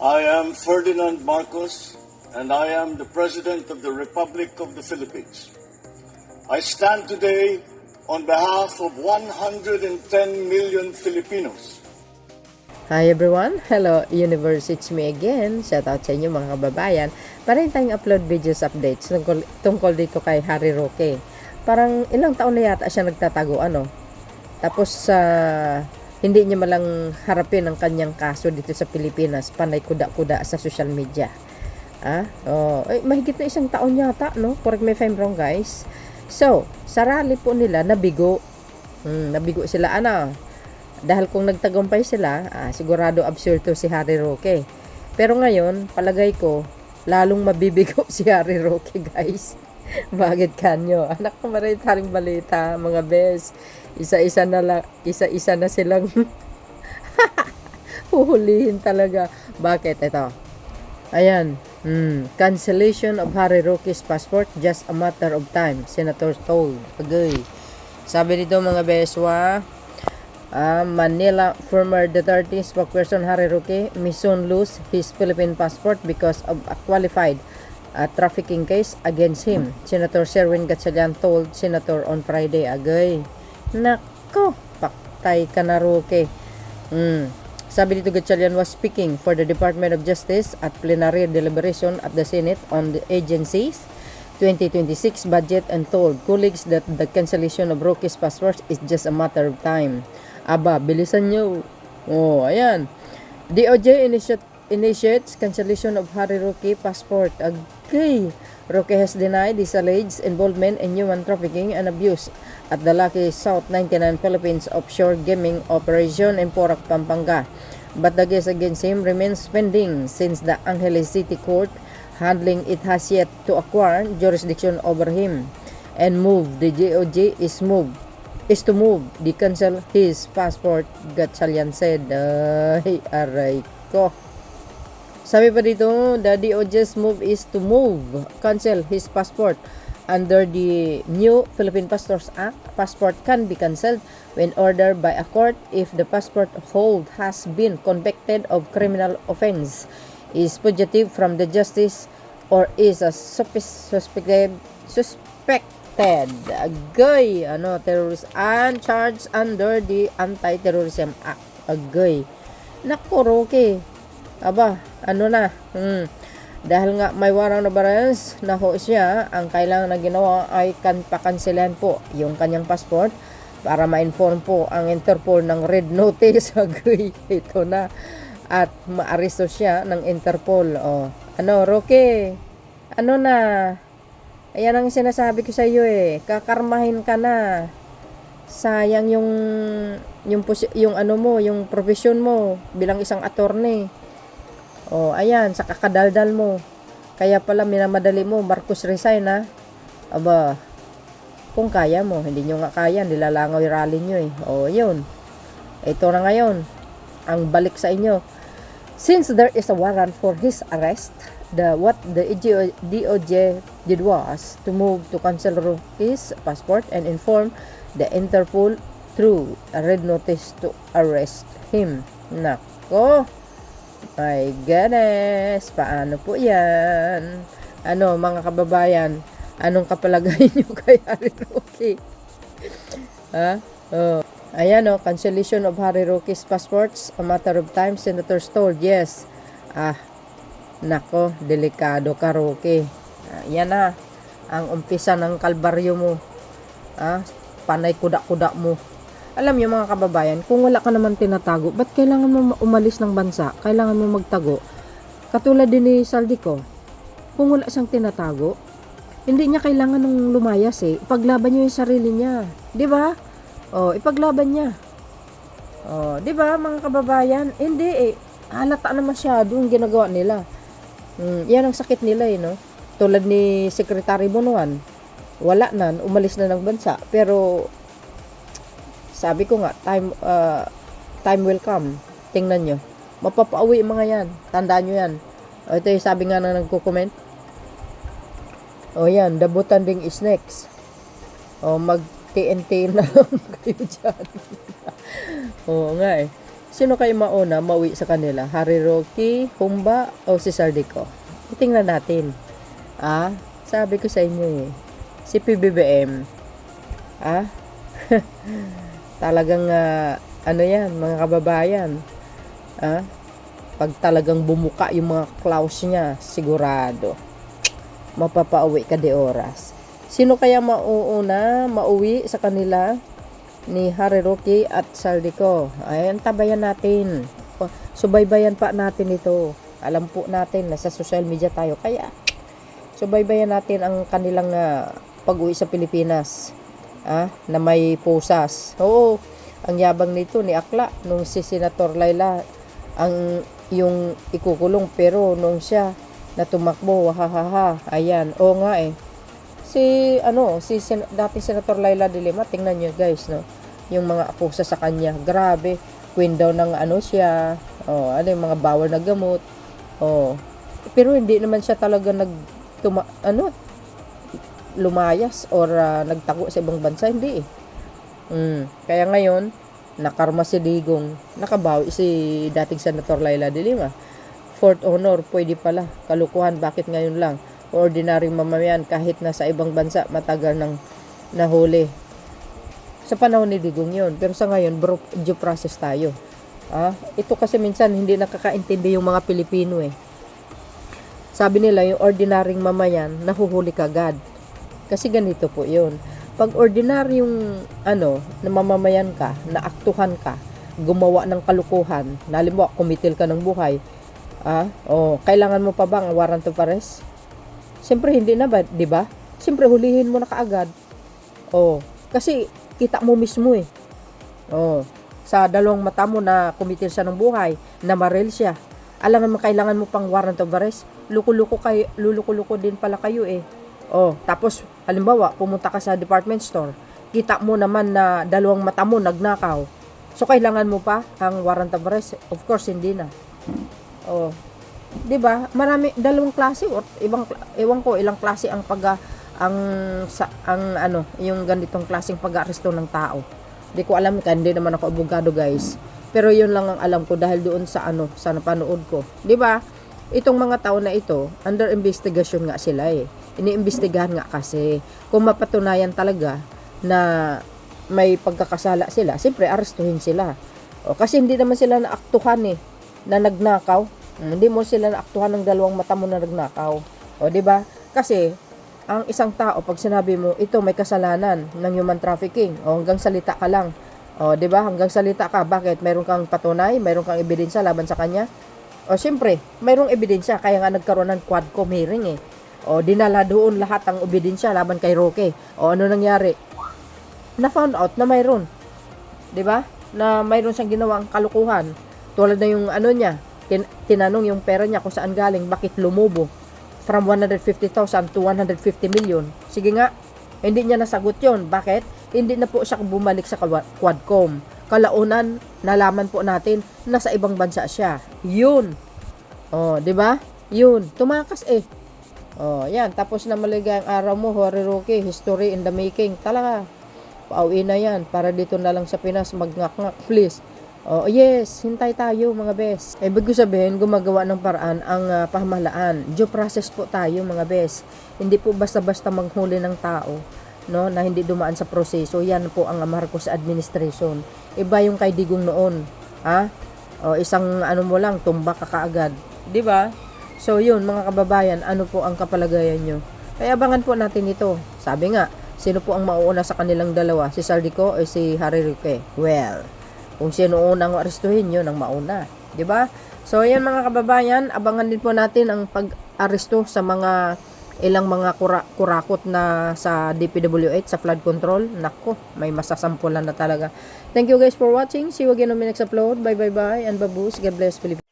I am Ferdinand Marcos, and I am the President of the Republic of the Philippines. I stand today on behalf of 110 million Filipinos. Hi everyone! Hello Universe! It's me again. Shout out sa inyo mga kababayan. Para tayong upload videos updates tungkol dito kay Harry Roque. Parang ilang taon na yata siya nagtatago Tapos hindi niya malang harapin ang kanyang kaso dito sa Pilipinas. Panay kuda-kuda sa social media. Mahigit na isang taon yata, no? Correct me if I'm wrong, guys. So, sa rally po nila, nabigo. Nabigo sila, dahil kung nagtagumpay sila, sigurado absurdo si Harry Roque. Pero ngayon, palagay ko, lalong mabibigo si Harry Roque, guys. Bakit kanyo? Anak ko maraming balita, mga bes. Isa-isa na silang huhulihin talaga. Bakit? Ito. Ayan. Cancellation of Harry Roque's passport, just a matter of time. Senator told. Agay. Sabi dito mga beswa, Manila former Duterte spokesperson Harry Roque may soon lose his Philippine passport because of a qualified trafficking case against him. Senator Sherwin Gatchalian told Senator on Friday. Agay. Nako, paktay ka na Roque. Sabi dito Gatchalian was speaking for the Department of Justice at plenary deliberation at the Senate on the agency's 2026 budget and told colleagues that the cancellation of Roque's passport is just a matter of time. Aba, bilisan nyo. Ayan. DOJ initiates cancellation of Harry Roque passport. Agay. Roque has denied his alleged involvement in human trafficking and abuse at the Lucky South 99 Philippines offshore gaming operation in Porac, Pampanga. But the case against him remains pending since the Angeles City Court handling it has yet to acquire jurisdiction over him and the DOJ is to cancel his passport, Gatchalian said. Aray ko. Sabi pa dito, the DOJ's move is to cancel his passport. Under the new Philippine Passports Act, passport can be cancelled when ordered by a court if the passport holder has been convicted of criminal offense, is fugitive from the justice, or is a suspected agay, terrorist and charged under the Anti-Terrorism Act. Agay. Naku, Roque. Aba, dahil nga may warrant of arrest na siya, ang kailangan na ginawa ay pakansilan po yung kanyang passport para ma-inform po ang Interpol ng red notice. Agay, ito na. At maaresto siya ng Interpol. Roque? Na? Ayan ang sinasabi ko sa iyo kakarmahin ka na. Sayang yung profesyon mo bilang isang attorney. Ayan, sa kakadaldal mo. Kaya pala minamadali mo, Marcos resign Aba, kung kaya mo, hindi nyo nga kaya, nilalangaw yung rally nyo yun. Ito na ngayon, ang balik sa inyo. Since there is a warrant for his arrest, what the DOJ did was to move to cancel his passport and inform the Interpol through a red notice to arrest him. Nako! My goodness, paano po yan? Mga kababayan, anong kapalagay nyo kay Harry Roque? Ayan cancellation of Harry Roque's passports, a matter of time, senators told. Yes. Nako, delikado ka Roque. Yan ang umpisa ng kalbaryo mo. Panay kuda-kuda mo. Alam niyo mga kababayan, kung wala ka naman tinatago, ba't kailangan mo umalis ng bansa? Kailangan mo magtago. Katulad din ni Saldico, kung wala siyang tinatago, hindi niya kailangan ng lumayas Ipaglaban niyo yung sarili niya. Di ba? Ipaglaban niya. Di ba mga kababayan? Hindi halata na masyado yung ginagawa nila. Yan ang sakit nila no? Tulad ni Secretary Bonoan, wala na, umalis na ng bansa. Pero sabi ko nga, time will come. Tingnan nyo. Mapapauwi mga yan. Tandaan nyo yan. Ito yung sabi nga na nagko-comment. Yan, the butanding is next. Mag-TNT na lang kayo dyan. Oo nga Sino kayo mauna mauwi sa kanila? Harry Roque, Humba, o si Sardico? Tingnan natin. Sabi ko sa inyo si PBBM. Talagang ano yan, mga kababayan. Pag talagang bumuka yung mga clause niya, sigurado mapapauwi ka de oras. Sino kaya mauwi sa kanila ni Harry Roque at Sardico? Ayan, tabayan natin. Subaybayan pa natin ito. Alam po natin na sa social media tayo. Kaya, subaybayan natin ang kanilang pag-uwi sa Pilipinas. Na may pusas. Oo, ang yabang nito ni Akla nung si Senator Laila yung ikukulong, pero nung siya na tumakbo, ayan, nga si dating Senator Laila de Lima, tingnan nyo guys, no, yung mga akusa sa kanya, grabe, queen daw ng siya, yung mga bawal na gamot, pero hindi naman siya talaga lumayas or nagtago sa ibang bansa, hindi kaya ngayon nakarma si Digong, nakabawi si dating Senator Laila de Lima. Fourth honor, pwede pala. Kalukuhan, bakit ngayon lang? Ordinaryong mamamayan, kahit na sa ibang bansa, matagal nang nahuli. Sa panahon ni Digong yun. Pero sa ngayon, due process tayo. Ito kasi minsan, hindi nakakaintindi yung mga Pilipino Sabi nila, yung ordinaryong mamayan, nahuhuli kagad. Kasi ganito po yun. Pag ordinaryong, na mamamayan ka, naaktuhan ka, gumawa ng kalukuhan, halimbawa, kumitil ka ng buhay, kailangan mo pa bang warrant of arrest? Siyempre hindi na ba, 'di ba? Siyempre hulihin mo na kaagad. Kasi kita mo mismo sa dalawang mata mo na kumitil siya ng buhay, na maril siya. Alam mo kailangan mo pang warrant of arrest? Luluko-luko din pala kayo tapos halimbawa pumunta ka sa department store, kita mo naman na dalawang mata mo nagnakaw. So kailangan mo pa ang warrant of arrest? Of course hindi na. 'Di ba? Marami dalawang klase or ewan ko ilang klase ang yung ganitong klaseng pag-aresto ng tao. Hindi ko alam, hindi naman ako abogado, guys. Pero 'yun lang ang alam ko dahil doon sa sa napanood ko. 'Di ba? Itong mga tao na ito, under investigation nga sila Iniimbestigahan nga kasi kung mapatunayan talaga na may pagkakasala sila, siyempre arestuhin sila. Kasi hindi naman sila naaktuhan na nagnakaw. Hindi mo sila naaktuhan ng dalawang mata mo na nagnakaw. 'Di ba? Kasi ang isang tao pag sinabi mo ito may kasalanan ng human trafficking, hanggang salita ka lang. 'Di ba? Hanggang salita ka. Bakit? Mayroon kang patunay, mayroon kang ebidensya laban sa kanya. Siyempre, mayroong ebidensya kaya nga nagkaroon ng Quadcom hearing dinala doon lahat ang ebidensya laban kay Roque. Ano nangyari? Na found out na mayroon. 'Di ba? Na mayroon siyang ginawang kalukuhan. Tulad na yung niya, tinanong yung pera niya kung saan galing, bakit lumubo from 150,000 to 150 million. Sige nga, hindi niya nasagot yon. Bakit? Hindi na po siya bumalik sa Quadcom. Kalaunan, nalaman po natin na sa ibang bansa siya. Yun. 'Di ba? Yun, tumakas yan, tapos na maligayang araw mo, Harry Roque, history in the making. Talaga, pauwi na yan. Para dito na lang sa Pinas, magngak-ngak, please. Yes, hintay tayo mga bes. Ibig ko sabihin, gumagawa ng paraan ang pamahalaan. Due process po tayo mga bes. Hindi po basta-basta manghuli ng tao, no, na hindi dumaan sa proseso. Yan po ang Marcos administration. Iba yung kay Digong noon. Isang mo lang, tumba ka kaagad. 'Di ba? So yun mga kababayan, ano po ang kapalagayan nyo? Kaya abangan po natin ito. Sabi nga, sino po ang mauuna sa kanilang dalawa? Si Sardico o si Harry Roque? Well, kung sino unang arestuhin, yun ang mauna. 'Di ba? So yan mga kababayan, abangan din po natin ang pag-aresto sa mga ilang mga kurakot na sa DPWH, sa flood control. Nako, may masasampulan na talaga. Thank you guys for watching. See you again on my next upload. Bye bye bye and babush. God bless Philippines.